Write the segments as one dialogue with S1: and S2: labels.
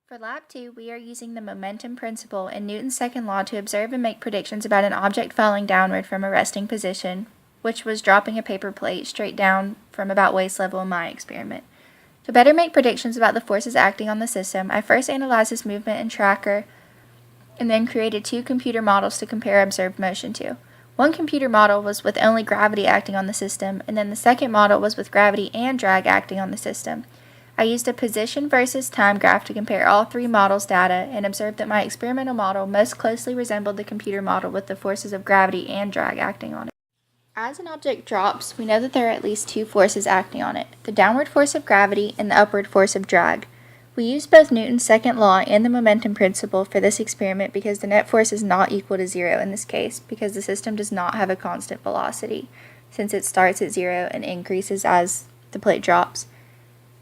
S1: For Lab 2, we are using the momentum principle and Newton's second law to observe and make predictions about an object falling downward from a resting position, which was dropping a paper plate straight down from about waist level in my experiment. To better make predictions about the forces acting on the system, I first analyzed this movement in Tracker and then created two computer models to compare observed motion to. One computer model was with only gravity acting on the system, and then the second model was with gravity and drag acting on the system. I used a position versus time graph to compare all three models' data and observed that my experimental model most closely resembled the computer model with the forces of gravity and drag acting on it. As an object drops, we know that there are at least two forces acting on it, the downward force of gravity and the upward force of drag. We used both Newton's second law and the momentum principle for this experiment because the net force is not equal to zero in this case, because the system does not have a constant velocity, since it starts at zero and increases as the plate drops.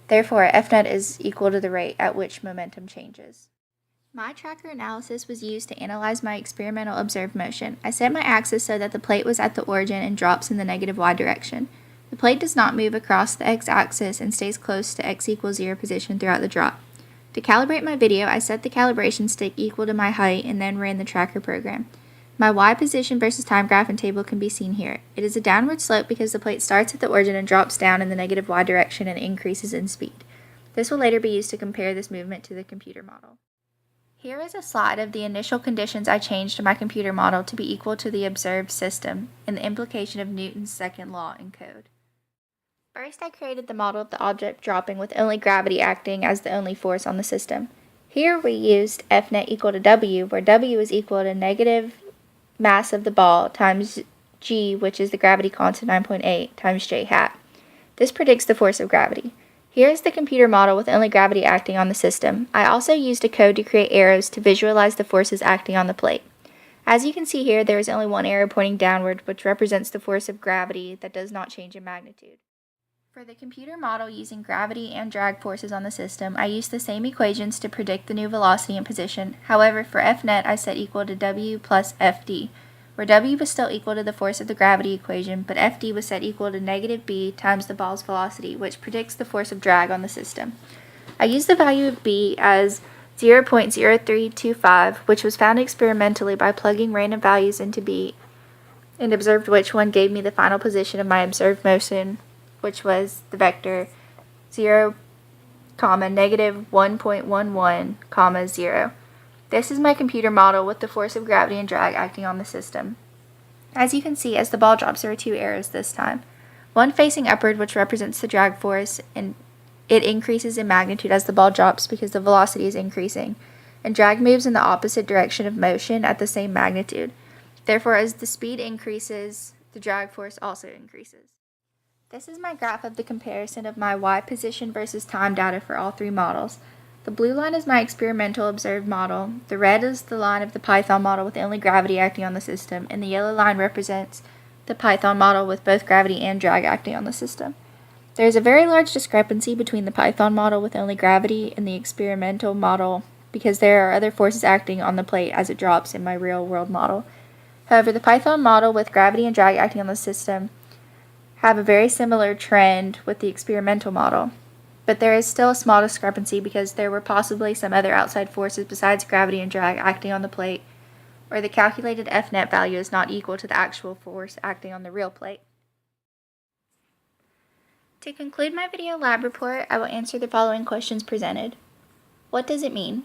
S1: Therefore, F net is equal to the rate at which momentum changes. My tracker analysis was used to analyze my experimental observed motion. I set my axis so that the plate was at the origin and drops in the negative y direction. The plate does not move across the x-axis and stays close to x equals 0 position throughout the drop. To calibrate my video, I set the calibration stick equal to my height and then ran the tracker program. My y position versus time graph and table can be seen here. It is a downward slope because the plate starts at the origin and drops down in the negative y direction and increases in speed. This will later be used to compare this movement to the computer model. Here is a slide of the initial conditions I changed to my computer model to be equal to the observed system and the implication of Newton's second law in code. First, I created the model of the object dropping with only gravity acting as the only force on the system. Here we used F net equal to W, where W is equal to negative mass of the ball times g, which is the gravity constant 9.8, times j hat. This predicts the force of gravity. Here is the computer model with only gravity acting on the system. I also used a code to create arrows to visualize the forces acting on the plate. As you can see here, there is only one arrow pointing downward, which represents the force of gravity that does not change in magnitude. For the computer model using gravity and drag forces on the system, I used the same equations to predict the new velocity and position. However, for F net, I set equal to W plus Fd, where W was still equal to the force of the gravity equation, but Fd was set equal to negative b times the ball's velocity, which predicts the force of drag on the system. I used the value of b as 0.0325, which was found experimentally by plugging random values into b, and observed which one gave me the final position of my observed motion, which was the vector 0, negative 1.11, 0. This is my computer model with the force of gravity and drag acting on the system. As you can see, as the ball drops, there are two arrows this time. One facing upward, which represents the drag force, and it increases in magnitude as the ball drops because the velocity is increasing, and drag moves in the opposite direction of motion at the same magnitude. Therefore, as the speed increases, the drag force also increases. This is my graph of the comparison of my y position versus time data for all three models. The blue line is my experimental observed model, the red is the line of the Python model with only gravity acting on the system, and the yellow line represents the Python model with both gravity and drag acting on the system. There is a very large discrepancy between the Python model with only gravity and the experimental model because there are other forces acting on the plate as it drops in my real-world model. However, the Python model with gravity and drag acting on the system have a very similar trend with the experimental model, but there is still a small discrepancy because there were possibly some other outside forces besides gravity and drag acting on the plate, or the calculated F net value is not equal to the actual force acting on the real plate. To conclude my video lab report, I will answer the following questions presented. What does it mean?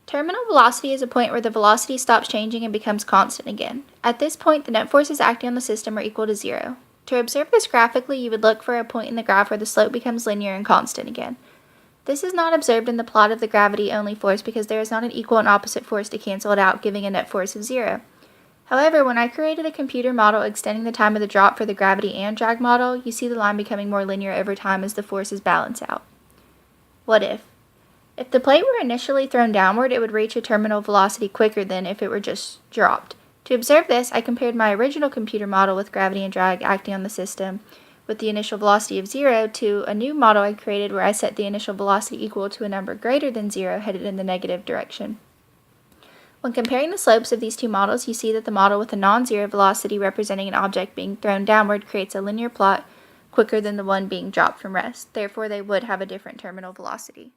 S1: Terminal velocity is a point where the velocity stops changing and becomes constant again. At this point, the net forces acting on the system are equal to 0. To observe this graphically, you would look for a point in the graph where the slope becomes linear and constant again. This is not observed in the plot of the gravity-only force because there is not an equal and opposite force to cancel it out, giving a net force of 0. However, when I created a computer model extending the time of the drop for the gravity and drag model, you see the line becoming more linear over time as the forces balance out. What if? If the plate were initially thrown downward, it would reach a terminal velocity quicker than if it were just dropped. To observe this, I compared my original computer model with gravity and drag acting on the system with the initial velocity of 0 to a new model I created where I set the initial velocity equal to a number greater than 0 headed in the negative direction. When comparing the slopes of these two models, you see that the model with a non-zero velocity representing an object being thrown downward creates a linear plot quicker than the one being dropped from rest. Therefore, they would have a different terminal velocity.